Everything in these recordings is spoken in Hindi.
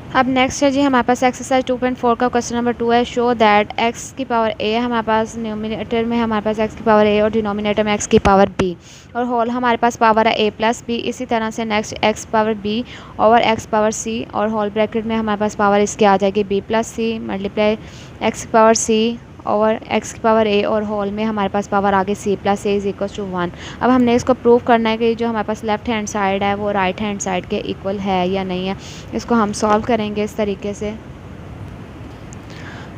अब नेक्स्ट है जी हमारे पास एक्सरसाइज 2.4 का क्वेश्चन नंबर 2 है। शो दैट एक्स की पावर ए हमारे पास न्यूमिनेटर में हमारे पास एक्स की पावर ए और डिनोमिनेटर में एक्स की पावर बी और होल हमारे पास पावर है ए प्लस बी। इसी तरह से next x power B over x power C और होल ब्रैकेट में हमारे पास पावर इसकी आ जाएगी B plus C multiply X power C over X की पावर ए और होल में हमारे पास पावर आगे C plus A is equal to 1। अब हमने इसको प्रूव करना है कि जो हमारे पास लेफ्ट हैंड साइड है वो राइट हैंड साइड के इक्वल है या नहीं है। इसको हम सॉल्व करेंगे इस तरीके से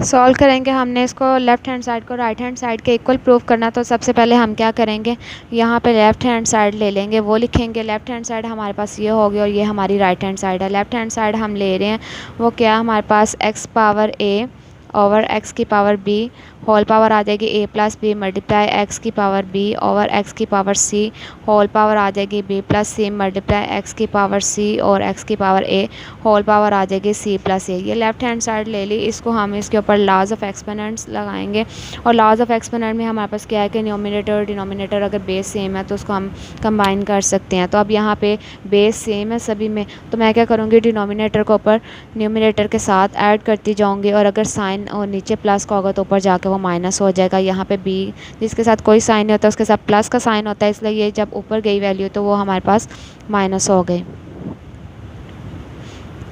सॉल्व करेंगे। हमने इसको लेफ़्ट हैंड साइड को राइट हैंड साइड के इक्वल प्रूव करना, तो सबसे पहले हम क्या करेंगे, यहाँ पे लेफ़्ट हैंड साइड ले लेंगे, वो लिखेंगे। लेफ़्ट हैंड साइड हमारे पास ये होगी और ये हमारी राइट हैंड साइड है। लेफ़्ट हैंड साइड हम ले रहे हैं वो क्या, हमारे पास एक्स पावर ए ओवर एक्स की पावर बी होल पावर आ जाएगी ए प्लस बी मल्टीप्लाई एक्स की पावर बी ओवर एक्स की पावर सी होल पावर आ जाएगी B plus C multiply x की पावर सी और एक्स की पावर ए होल पावर आ जाएगी सी प्लस ए। ये लेफ्ट हैंड साइड ले ली, इसको हम इसके ऊपर लॉज ऑफ एक्सपोनेंट्स लगाएंगे और लॉज ऑफ एक्सपोनेंट में हमारे पास क्या है कि न्यूमिनेटर और डिनोमिनेटर अगर बेस सेम है तो उसको हम कंबाइन कर सकते हैं। तो अब यहाँ पे बेस सेम है सभी में, तो मैं क्या करूँगी, डिनोमिनेटर को ऊपर न्यूमिनेटर के साथ ऐड करती जाऊँगी और अगर साइन और नीचे प्लस का होगा तो ऊपर जाके वो माइनस हो जाएगा। यहाँ पे बी जिसके साथ कोई साइन नहीं होता उसके साथ प्लस का साइन होता है, इसलिए ये जब ऊपर गई वैल्यू तो वो हमारे पास माइनस हो गई।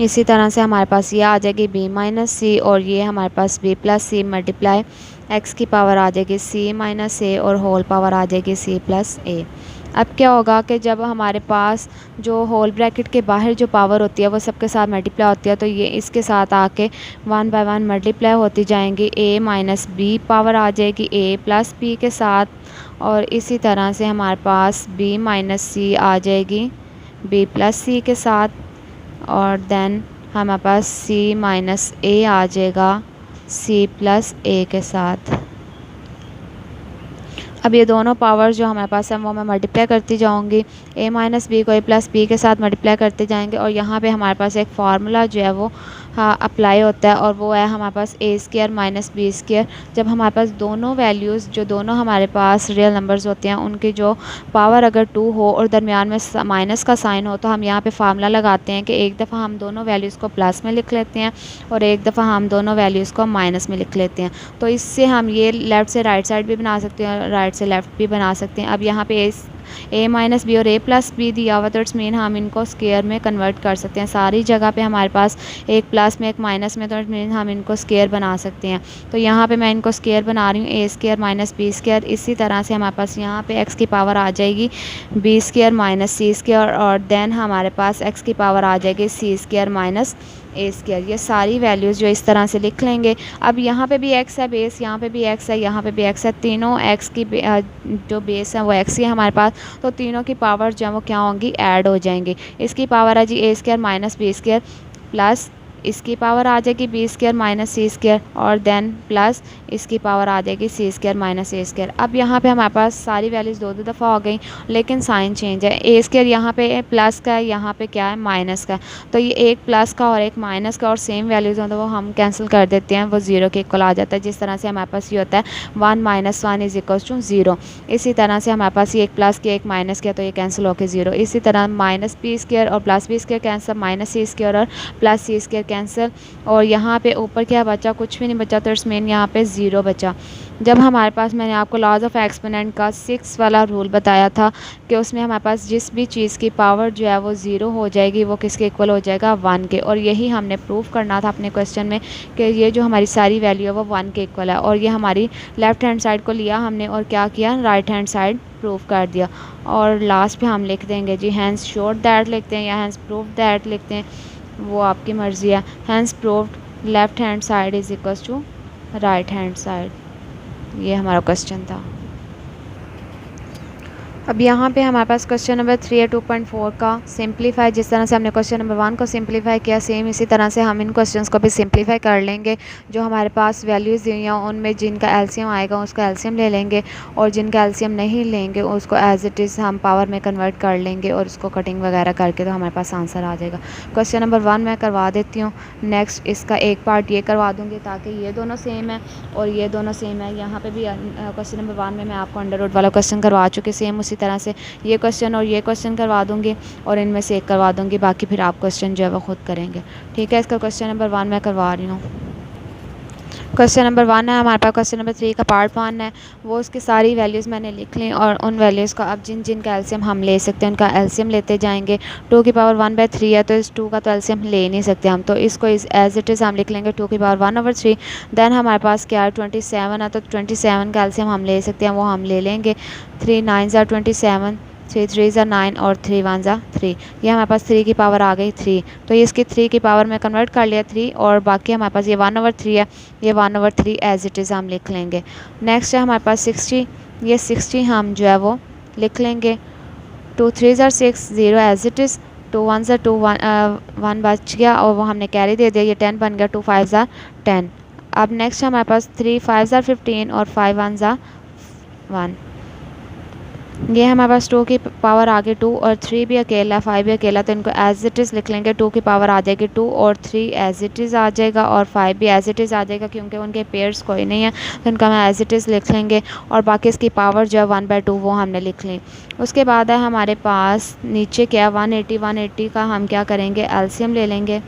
इसी तरह से हमारे पास ये आ जाएगी बी माइनस सी और ये हमारे पास B plus C multiply x की पावर आ जाएगी सी माइनस ए और होल पावर आ जाएगी सी प्लस ए। अब क्या होगा कि जब हमारे पास जो होल ब्रैकेट के बाहर जो पावर होती है वो सबके साथ मल्टीप्लाई होती है, तो ये इसके साथ आके 1 बाय 1 मल्टीप्लाई होती जाएंगी। ए माइनस बी पावर आ जाएगी ए प्लस बी के साथ और इसी तरह से हमारे पास बी माइनस सी आ जाएगी बी प्लस सी के साथ और देन हमारे पास सी माइनस ए आ जाएगा सी प्लस ए के साथ। अब ये दोनों पावर्स जो हमारे पास है वो मैं मल्टीप्लाई करती जाऊंगी, ए माइनस बी को ए प्लस बी के साथ मल्टीप्लाई करते जाएंगे और यहाँ पे हमारे पास एक फार्मूला जो है वो अप्लाई होता है और वो है हमारे पास ए स्क्वायर माइनस बी स्क्वायर। जब हमारे पास दोनों वैल्यूज़ जो दोनों हमारे पास रियल नंबर्स होते हैं उनकी जो पावर अगर 2 हो और दरमियान में माइनस का साइन हो तो हम यहाँ पे फार्मूला लगाते हैं कि एक दफ़ा हम दोनों वैल्यूज़ को प्लस में लिख लेते हैं और एक दफ़ा हम दोनों वैल्यूज़ को माइनस में लिख लेते हैं। तो इससे हम ये लेफ़्ट से राइट साइड भी बना सकते हैं, राइट से लेफ़्ट भी बना सकते हैं। अब यहाँ पे ए माइनस बी और ए प्लस बी दिया हुआ तो इट्स मीन हम इनको स्क्वायर में कन्वर्ट कर सकते हैं। सारी जगह पे हमारे पास एक प्लस में एक माइनस में, तो इट्स मीन हम इनको स्क्वायर बना सकते हैं। तो यहाँ पे मैं इनको स्क्वायर बना रही हूँ, ए स्क्वायर माइनस बी स्क्वायर। इसी तरह से हमारे पास यहाँ पे एक्स की पावर आ जाएगी B square minus C square और देन हमारे पास एक्स की पावर आ जाएगी C square minus A square. ये सारी वैल्यूज़ जो इस तरह से लिख लेंगे। अब यहाँ पे भी एक्स है बेस, यहाँ पे भी एक्स है, यहाँ पे भी एक्स है, तीनों एक्स की जो बेस है वो एक्स ही है हमारे पास, तो तीनों की पावर जो है वो क्या होंगी, ऐड हो जाएंगी। इसकी पावर है जी A square minus B square plus इसकी पावर आ जाएगी B square minus C square और देन प्लस इसकी पावर आ जाएगी C square minus A square. अब यहाँ पे हमारे पास सारी वैल्यूज़ दो दफ़ा हो गई लेकिन साइन चेंज है। ए स्क्वायर यहाँ पे प्लस का है, यहाँ पे क्या है माइनस का है, तो ये एक प्लस का और एक माइनस का और सेम वैल्यूज़ हो तो वो हम कैंसिल कर देते हैं, वो ज़ीरो के इक्वल आ जाता है। जिस तरह से हमारे पास ये होता है 1 माइनस 1 इज इक्वल टू 0। इसी तरह से हमारे पास ये एक प्लस किया एक माइनस किया तो ये कैंसिल होकर 0। इसी तरह माइनस बी स्क्वायर और plus B square cancel, minus C square और प्लस सी स्क्वायर कैंसिल और यहाँ पे ऊपर क्या बचा, कुछ भी नहीं बचा, तो इट्स मीन यहाँ पे 0 बचा। जब हमारे पास, मैंने आपको लॉज ऑफ एक्सपोनेंट का 6 वाला रूल बताया था कि उसमें हमारे पास जिस भी चीज़ की पावर जो है वो 0 हो जाएगी वो किसके इक्वल हो जाएगा, 1 के। और यही हमने प्रूफ करना था अपने क्वेश्चन में कि ये जो हमारी सारी वैल्यू है वो 1 के इक्वल है। और ये हमारी लेफ़्ट हैंड साइड को लिया हमने और क्या किया, राइट हैंड साइड प्रूफ कर दिया। और लास्ट पे हम लिख देंगे जी हैंस श्योर दैट लिखते हैं या हैंस प्रूफ दैट लिखते हैं, वो आपकी मर्ज़ी है। Hence proved left hand side is equals to right hand side. ये हमारा क्वेश्चन था। अब यहाँ पे हमारे पास क्वेश्चन नंबर 3 है 2.4 का सिंप्लीफाई। जिस तरह से हमने क्वेश्चन नंबर 1 को सिंप्लीफाई किया सेम इसी तरह से हम इन क्वेश्चंस को भी सिंप्लीफाई कर लेंगे। जो हमारे पास वैल्यूज़ दी हुई हैं उनमें जिनका एलसीएम आएगा उसका एलसीएम ले लेंगे और जिनका एलसीएम नहीं लेंगे उसको एज इट इज़ हम पावर में कन्वर्ट कर लेंगे और उसको कटिंग वगैरह करके तो हमारे पास आंसर आ जाएगा। क्वेश्चन नंबर 1 मैं करवा देती हूँ, नेक्स्ट इसका एक पार्ट ये करवा दूँगी ताकि ये दोनों सेम है और ये दोनों सेम है। यहाँ पर भी क्वेश्चन नंबर 1 में मैं आपको अंडर रूट वाला क्वेश्चन करवा चुकी, सेम उसी तरह से ये क्वेश्चन और ये क्वेश्चन करवा दूँगी और इनमें से एक करवा दूँगी, बाकी फिर आप क्वेश्चन जो है वो खुद करेंगे। ठीक है, इसका क्वेश्चन नंबर 1 मैं करवा रही हूँ। क्वेश्चन नंबर 1 है हमारे पास, क्वेश्चन नंबर 3 का पार्ट 1 है, वो उसकी सारी वैल्यूज़ मैंने लिख ली और उन वैल्यूज़ का अब जिन जिन का एलसीएम हम ले सकते हैं उनका एलसीएम लेते जाएंगे। 2 की पावर 1/3 है तो इस 2 का तो एलसीएम ले नहीं सकते हम, तो इसको एज इट इज़ हम लिख लेंगे 2 की पावर 1/3। देन हमारे पास क्या है 27 है, तो 27 का एलसीएम हम ले सकते हैं, वो हम ले लेंगे। 3 9 are 27, 3 3 are 9 और 3 1 are 3। ये हमारे पास 3 की पावर आ गई 3, तो ये इसकी 3 की पावर में कन्वर्ट कर लिया 3, और बाकी हमारे पास ये 1/3 है, ये 1/3 एज इट इज़ हम लिख लेंगे। नेक्स्ट है हमारे पास 60, ये 60 हम जो है वो लिख लेंगे। 2 3 are 6, 0 as it is, 2 1 are 2, 1 बच गया और वो हमने कैरी दे दिया, ये 10 बन गया। 2 5 are 10। अब नेक्स्ट हमारे पास 3 5 are 15 और 5 1 are 1। ये हमारे पास 2 की पावर आ गई 2 और 3 भी अकेला, 5 भी अकेला, तो इनको एज इट इज़ लिख लेंगे। 2 की पावर आ जाएगी 2 और 3 एज इट इज़ आ जाएगा और 5 भी एज इट इज़ आ जाएगा, क्योंकि उनके पेयर्स कोई नहीं है तो इनका हम एज इट इज़ लिख लेंगे। और बाकी इसकी पावर जो है 1/2 वो हमने लिख ली। उसके बाद है हमारे पास नीचे क्या 180 का हम क्या करेंगे, एलसीएम ले लेंगे।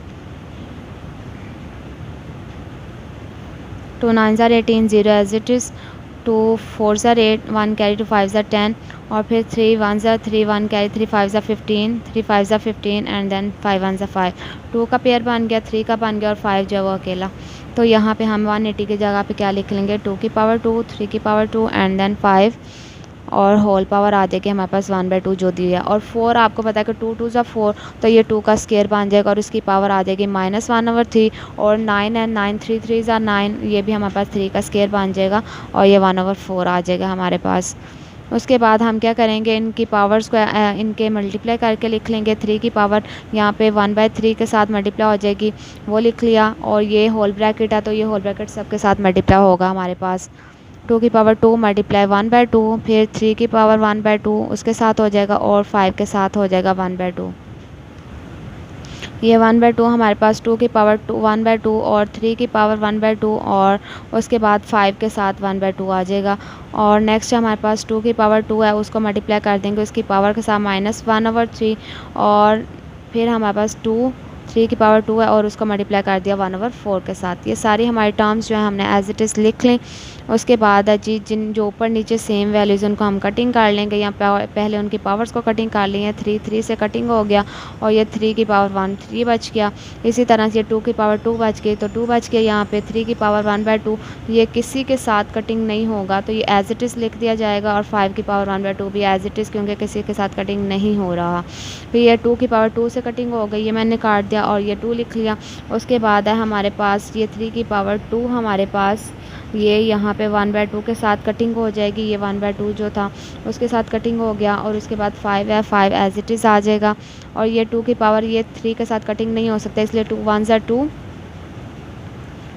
2 9 are 18, 0 as it is, 2 4 are 8, 1 carry, 2 5 are 10 और फिर 3 1 are 3, 1 carry, 3 5 are 15, 3 5 are 15 and then 5 1 are 5। 2 का पेयर बन गया, 3 का बन गया और 5 जो है वो अकेला। तो यहाँ पे हम 180 की जगह पे क्या लिख लेंगे, 2 की पावर 2, 3 की पावर 2 एंड देन 5 और होल पावर आ जाएगी हमारे पास 1/2 जो दी है। और 4 आपको पता है कि 2 2 are 4, तो ये 2 का स्केयर बन जाएगा और इसकी पावर आ जाएगी -1/3। और 9 एंड 9 3 3 are 9, ये भी हमारे पास 3 का स्केयर बन जाएगा और ये 1/4 आ जाएगा हमारे पास। उसके बाद हम क्या करेंगे, इनकी पावर्स को इनके मल्टीप्लाई करके लिख लेंगे। 3 की पावर यहाँ पे 1/3 के साथ मल्टीप्लाई हो जाएगी, वो लिख लिया। और ये होल ब्रैकेट है तो ये होल ब्रैकेट सबके साथ मल्टीप्लाई होगा हमारे पास। 2 की पावर 2 मल्टीप्लाई 1/2, फिर 3 की पावर 1/2 उसके साथ हो जाएगा और 5 के साथ हो जाएगा 1/2। ये 1/2 हमारे पास 2 की पावर 1/2 और 3 की पावर 1/2 और उसके बाद 5 के साथ 1/2 आ जाएगा। और नेक्स्ट हमारे पास 2 की पावर 2 है, उसको मल्टीप्लाई कर देंगे उसकी पावर के साथ -1/3 और फिर हमारे पास 3 की पावर 2 है और उसको मल्टीप्लाई कर दिया 1/4 के साथ। ये सारी हमारी टर्म्स जो है हमने एज इट इज़ लिख लें। उसके बाद है जी जिन जो ऊपर नीचे सेम वैल्यूज़ उनको हम कटिंग कर लेंगे। यहाँ पहले उनकी पावर्स को कटिंग कर ली है, 3 3 से कटिंग हो गया और ये 3 की पावर 1 3 बच गया। इसी तरह से 2 की पावर 2 बच गई तो 2 बच गया। यहाँ पे 3 की पावर 1/2 ये किसी के साथ कटिंग नहीं होगा तो ये एज इट इज़ लिख दिया जाएगा। और 5 की पावर 1/2 भी एज इट इज़, क्योंकि किसी के साथ कटिंग नहीं हो रहा। फिर ये 2 की पावर 2 से कटिंग हो गई, ये मैंने काट दिया और ये 2 लिख लिया। उसके बाद है हमारे पास ये 3 की पावर 2 हमारे पास ये यहाँ पे 1/2 के साथ कटिंग हो जाएगी। ये 1/2 जो था उसके साथ कटिंग हो गया। और उसके बाद 5 है, 5 एज इट इज़ आ जाएगा। और ये 2 की पावर ये 3 के साथ कटिंग नहीं हो सकता, इसलिए 2 1 are 2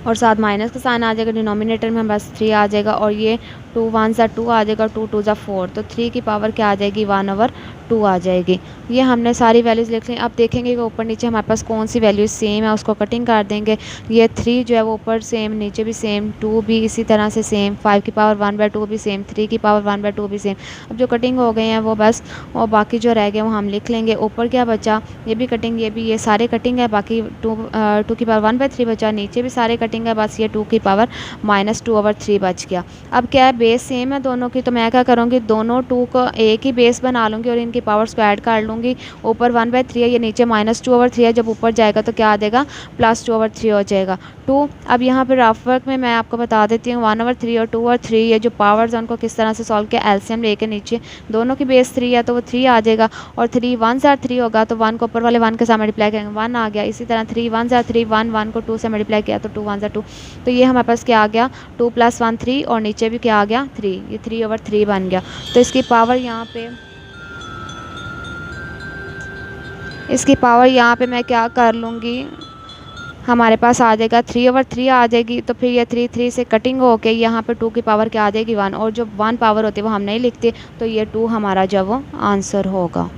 और साथ माइनस का साइन आ जाएगा। डिनोमिनेटर में बस 3 आ जाएगा और ये 2 1 are 2 आ जाएगा, 2 2 are 4, तो 3 की पावर क्या आ जाएगी 1/2 आ जाएगी। ये हमने सारी वैल्यूज़ लिख ली। अब देखेंगे कि ऊपर नीचे हमारे पास कौन सी वैल्यूज़ सेम है, उसको कटिंग कर देंगे। ये 3 जो है वो ऊपर सेम, नीचे भी सेम, 2 भी इसी तरह से सेम, 5 की पावर 1/2 भी सेम, 3 की पावर 1/2 भी सेम। अब जो कटिंग हो गए हैं वो बस, और बाकी जो रह गए वो हम लिख लेंगे। ऊपर क्या बचा, ये भी कटिंग, ये भी, ये सारे कटिंग है। बाकी 2 की पावर 1/3 बचा, नीचे भी सारे कटिंग है, बस ये 2 की पावर -2/3 बच गया। अब क्या है, बेस सेम है दोनों की, तो मैं क्या करूँगी, दोनों 2 को एक ही बेस बना लूँगी और इनकी पावर्स को ऐड कर लूँगी। ऊपर 1/3 है, ये नीचे -2/3 है, जब ऊपर जाएगा तो क्या आ जाएगा +2/3 हो जाएगा 2। अब यहाँ पे रफ वर्क में मैं आपको बता देती हूँ 1/3 और 2 और 3 ये जो पावर्स हैं उनको किस तरह से सॉल्व किया। एलसीएम लेके नीचे दोनों की बेस 3 है तो वो 3 आ जाएगा और 3 1 are 3 होगा तो 1 को ऊपर वाले 1 के साथ मल्टीप्लाई करेंगे 1 आ गया। इसी तरह 3 1 are 3, 1 को 2 से मल्टीप्लाई किया तो 2 1 are 2, तो ये हमारे पास क्या आ गया 2 + 1 3 और नीचे भी क्या आ गया 3, ये 3/3 बन गया। तो इसकी पावर यहाँ पे मैं क्या कर लूँगी, हमारे पास आ जाएगा 3/3 आ जाएगी। तो फिर ये 3 3 से कटिंग होके यहाँ पे 2 की पावर क्या आ जाएगी 1, और जो 1 पावर होती है वो हम नहीं लिखते, तो ये 2 हमारा जो वो आंसर होगा।